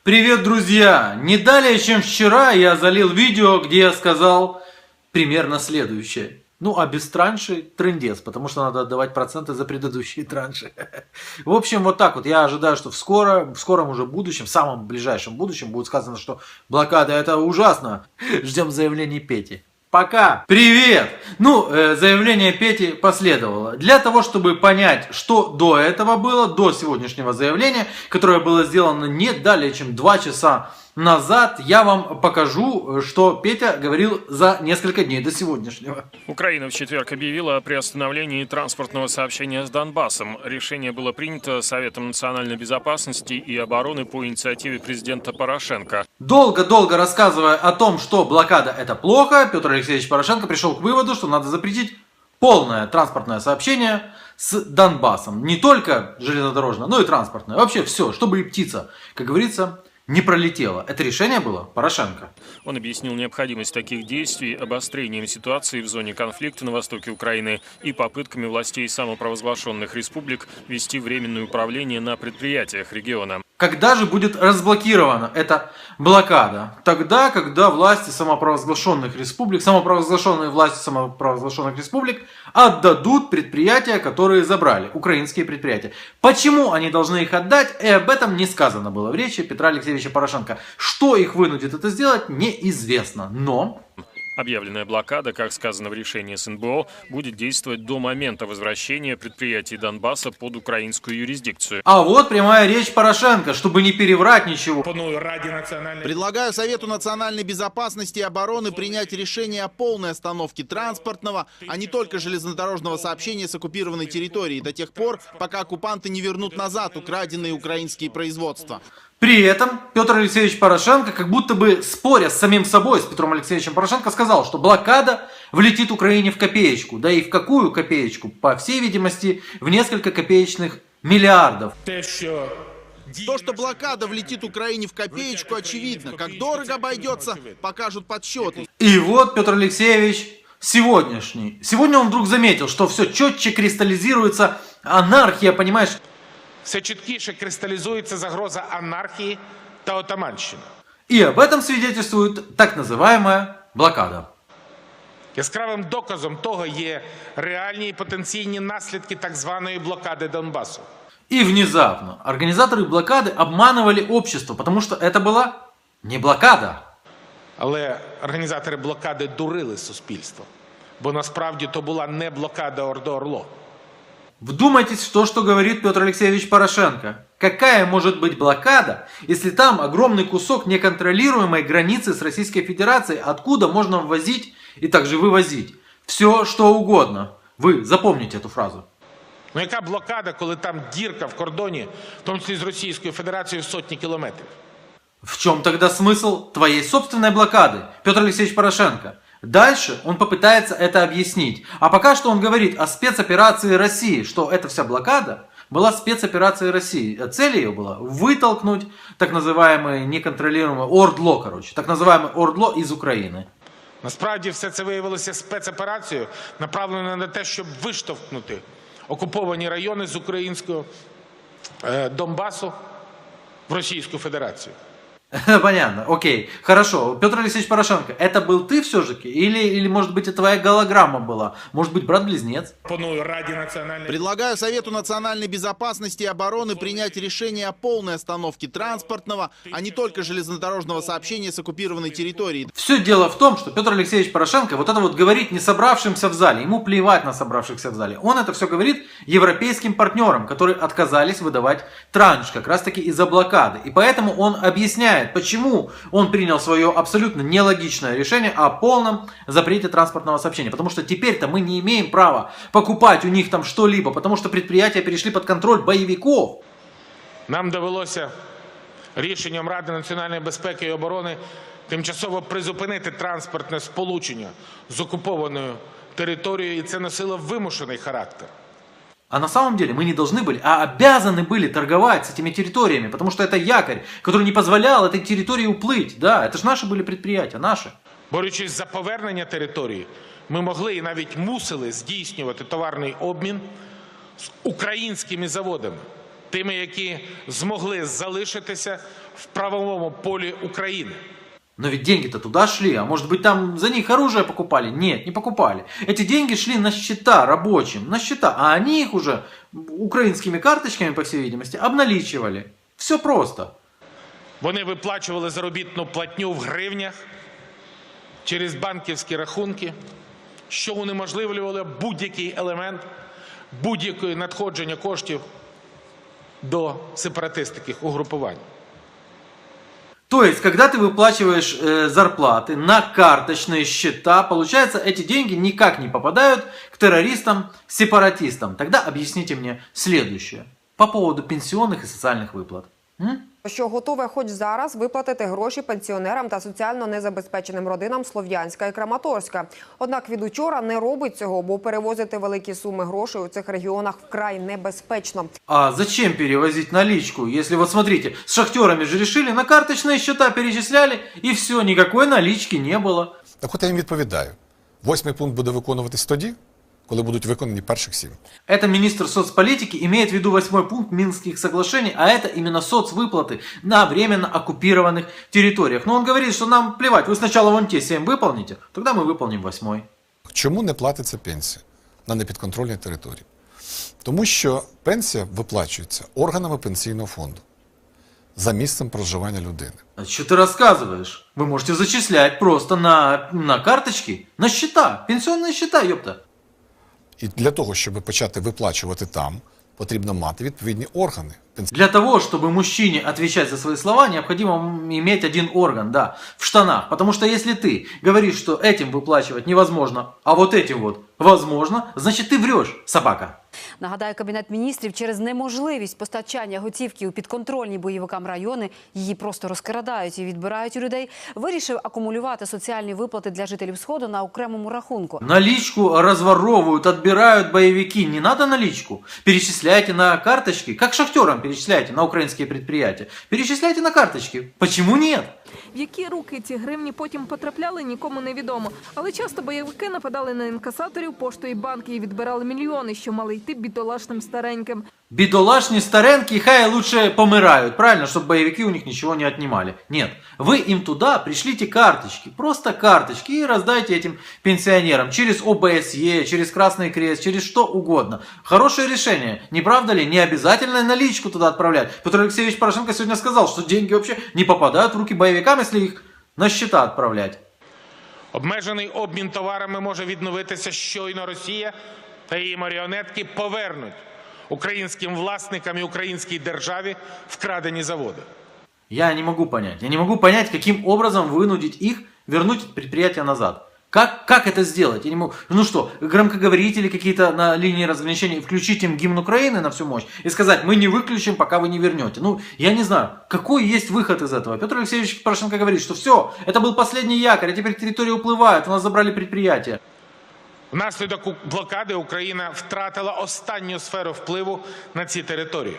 Привет, друзья! Не далее, чем вчера, я залил видео, где я сказал примерно следующее. Ну, а без траншей трындец, потому что надо отдавать проценты за предыдущие транши. В общем, вот так вот. Я ожидаю, что в скором уже будущем, в самом ближайшем будущем будет сказано, что блокада это ужасно. Ждем заявлений Пети. Пока! Привет! Ну, заявление Пети последовало. Для того, чтобы понять, что до этого было, до сегодняшнего заявления, которое было сделано не далее, чем 2 часа назад, я вам покажу, что Петя говорил за несколько дней до сегодняшнего. Украина в четверг объявила о приостановлении транспортного сообщения с Донбассом. Решение было принято Советом национальной безопасности и обороны по инициативе президента Порошенко. Долго-долго рассказывая о том, что блокада это плохо, Петр Алексеевич Порошенко пришел к выводу, что надо запретить полное транспортное сообщение с Донбассом. Не только железнодорожное, но и транспортное. Вообще все, чтобы и птица, как говорится, не пролетело. Это решение было Порошенко. Он объяснил необходимость таких действий обострением ситуации в зоне конфликта на востоке Украины и попытками властей самопровозглашенных республик вести временное управление на предприятиях региона. Когда же будет разблокирована эта блокада? Тогда, когда власти самопровозглашенных республик, самопровозглашенные власти самопровозглашенных республик отдадут предприятия, которые забрали, украинские предприятия. Почему они должны их отдать? И об этом не сказано было в речи Петра Алексеевича Порошенко. Что их вынудит это сделать, неизвестно. Но объявленная блокада, как сказано в решении СНБО, будет действовать до момента возвращения предприятий Донбасса под украинскую юрисдикцию. А вот прямая речь Порошенко, чтобы не переврать ничего. Предлагаю Совету национальной безопасности и обороны принять решение о полной остановке транспортного, а не только железнодорожного сообщения с оккупированной территории до тех пор, пока оккупанты не вернут назад украденные украинские производства. При этом Петр Алексеевич Порошенко, как будто бы споря с самим собой, с Петром Алексеевичем Порошенко, сказал, что блокада влетит Украине в копеечку. Да и в какую копеечку? По всей видимости, в несколько копеечных миллиардов. То, что блокада влетит Украине в копеечку, очевидно. Как дорого обойдется, покажут подсчеты. И вот Петр Алексеевич сегодняшний. Сегодня он вдруг заметил, что все четче кристаллизируется анархия, понимаешь? Все чіткіше кристалізується загроза анархії та отаманщини. И об этом свидетельствует так называемая блокада. Яскравим доказом того є реальні і потенційні наслідки так званої блокади Донбасу. И внезапно организаторы блокады обманывали общество, потому что это была не блокада. Але організатори блокади дурили суспільство, бо насправді то була не блокада Ордо-Орло. Вдумайтесь в то, что говорит Петр Алексеевич Порошенко. Какая может быть блокада, если там огромный кусок неконтролируемой границы с Российской Федерацией, откуда можно ввозить и также вывозить все, что угодно? Вы запомните эту фразу. Ну яка блокада, коли там дірка в кордоні, в тому числі з Російською Федерацією, в сотні кілометрів? В чем тогда смысл твоей собственной блокады, Петр Алексеевич Порошенко? Дальше он попытается это объяснить. А пока что он говорит о спецоперации России, что эта вся блокада была спецоперацией России. Цель ее была вытолкнуть так называемое неконтролируемое ОРДЛО, так называемое ОРДЛО из Украины. Насправді все це виявилося спецоперацією, направленою на те, щоб виштовхнути окуповані райони з українського Донбасу в Російську Федерацію. Понятно, окей, хорошо. Петр Алексеевич Порошенко, это был ты все-таки? Или может быть, это твоя голограмма была? Может быть, брат-близнец? Предлагаю Совету национальной безопасности и обороны принять решение о полной остановке транспортного, а не только железнодорожного сообщения с оккупированной территории. Все дело в том, что Петр Алексеевич Порошенко вот это вот говорит не собравшимся в зале. Ему плевать на собравшихся в зале. Он это все говорит европейским партнерам, которые отказались выдавать транш как раз таки из-за блокады. И поэтому он объясняет, почему он принял свое абсолютно нелогичное решение о полном запрете транспортного сообщения. Потому что теперь-то мы не имеем права покупать у них там что-либо, потому что предприятия перешли под контроль боевиков. Нам довелося рішенням Ради національної безпеки і оборони тимчасово призупинити транспортне сполучення з окупованою територією, і це носило вимушений характер. А на самом деле мы не должны были, а обязаны были торговать с этими территориями, потому что это якорь, который не позволял этой территории уплыть. Да, это же наши были предприятия, наши. Борючись за повернення території, ми могли і навіть мусили здійснювати товарний обмін з українськими заводами, тими, які змогли залишитися в правовому полі України. Но ведь деньги-то туда шли, а может быть там за них оружие покупали? Нет, не покупали. Эти деньги шли на счета рабочим, на счета, а они их уже украинскими карточками, по всей видимости, обналичивали. Все просто. Вони виплачували заробітну платню в гривнях через банківські рахунки, що унеможливлювало будь-який елемент, будь-яке надходження коштів до сепаратистських угрупувань. То есть, когда ты выплачиваешь зарплаты на карточные счета, получается, эти деньги никак не попадают к террористам, сепаратистам. Тогда объясните мне следующее. По поводу пенсионных и социальных выплат. Що готове хоч зараз виплатити гроші пенсіонерам та соціально незабезпеченим родинам Слов'янська і Краматорська. Однак від учора не робить цього, бо перевозити великі суми грошей у цих регіонах вкрай небезпечно. А зачем перевозить наличку, если вот смотрите, с шахтерами же решили, на карточные счета перечисляли и все, никакой налички не было. Так от я їм відповідаю. 8-й пункт буде виконуватись тоді, коли будуть виконані перших 7. Это министр соцполитики имеет в виду 8-й пункт Минских соглашений, а это именно соцвыплаты на временно оккупированных территориях. Но он говорит, что нам плевать, вы сначала вон те 7 выполните, тогда мы выполним 8-й. Чому не платиться пенсія на непідконтрольній території? Тому що пенсія виплачується органами пенсійного фонду за місцем проживання людини. А что ты рассказываешь? Вы можете зачислять просто на карточки, на счета, пенсионные счета, ёпта. І для того, щоб почати виплачувати там, потрібно мати відповідні органи. Для того, чтобы мужчине отвечать за свои слова, необходимо иметь один орган, да, в штанах. Потому что если ты говоришь, что этим выплачивать невозможно, а вот этим вот возможно, значит ты врешь, собака. Нагадаю, Кабінет міністрів через неможливість постачання готівки у підконтрольні бойовикам райони, її просто розкрадають і відбирають у людей, вирішив акумулювати соціальні виплати для жителів Сходу на окремому рахунку. Наличку разворовывают, отбирают боевики. Не надо наличку. Перечисляйте на карточки, как шахтерам перечисляйте на украинские предприятия. Перечисляйте на карточки. Почему нет? В які руки ці гривні потім потрапляли, нікому не відомо. Але часто бойовики нападали на інкасаторів, пошту і банки і відбирали мільйони, що мали йти бідолашним стареньким. Бедолашные старенки, хай лучше помирают, правильно, чтобы боевики у них ничего не отнимали. Нет, вы им туда пришлите карточки, просто карточки и раздайте этим пенсионерам через ОБСЕ, через Красный Крест, через что угодно. Хорошее решение, не правда ли? Не обязательно наличку туда отправлять. Петр Алексеевич Порошенко сегодня сказал, что деньги вообще не попадают в руки боевикам, если их на счета отправлять. Обмежений обмін товарами може відновитися, щойно Росія та її маріонетки повернуть українським власникам і українській державі вкрадені заводи. Я не могу понять, каким образом вынудить их вернуть предприятие назад. Как это сделать? Я не могу. Ну что, громкоговорители какие-то на линии разграничения, включить им гимн Украины на всю мощь и сказать, мы не выключим, пока вы не вернете. Ну, я не знаю, какой есть выход из этого. Петр Алексеевич Порошенко говорит, что все, это был последний якорь, а теперь территория уплывает, у нас забрали предприятие. Внаслідок блокади Україна втратила останню сферу впливу на ці території.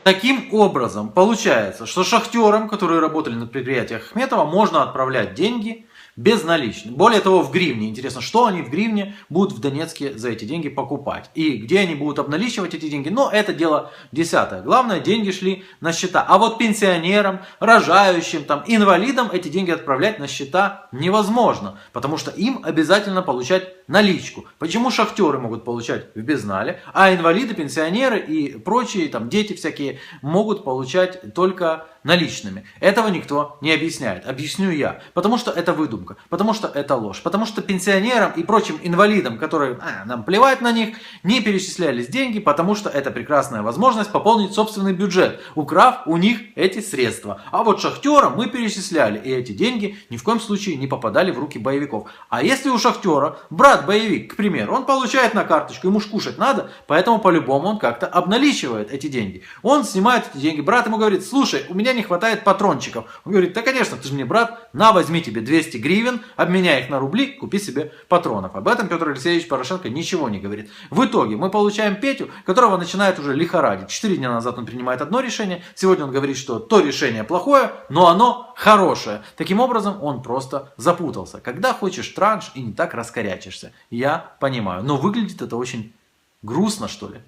Таким образом, получается, что шахтерам, которые работали на предприятиях Ахметова, можно отправлять деньги безналичные. Более того, в гривне. Интересно, что они в гривне будут в Донецке за эти деньги покупать. И где они будут обналичивать эти деньги. Но это дело десятое. Главное, деньги шли на счета. А вот пенсионерам, рожающим, там, инвалидам эти деньги отправлять на счета невозможно. Потому что им обязательно получать наличку. Почему шахтеры могут получать в безнале, а инвалиды, пенсионеры и прочие, там, дети всякие могут получать только наличными? Этого никто не объясняет. Объясню я. Потому что это выдумка. Потому что это ложь. Потому что пенсионерам и прочим инвалидам, которые нам плевать на них, не перечислялись деньги, потому что это прекрасная возможность пополнить собственный бюджет, украв у них эти средства. А вот шахтерам мы перечисляли, и эти деньги ни в коем случае не попадали в руки боевиков. А если у шахтера брат-боевик, к примеру, он получает на карточку, ему ж кушать надо, поэтому по-любому он как-то обналичивает эти деньги. Он снимает эти деньги, брат ему говорит, слушай, у меня не хватает патрончиков. Он говорит, да конечно, ты же мне брат, на, возьми тебе 200 гривен, обменяй их на рубли, купи себе патронов. Об этом Петр Алексеевич Порошенко ничего не говорит. В итоге мы получаем Петю, которого начинает уже лихорадить. 4 дня назад он принимает одно решение, сегодня он говорит, что то решение плохое, но оно хорошее. Таким образом, он просто запутался. Когда хочешь транш и не так раскорячишься. Я понимаю, но выглядит это очень грустно, что ли.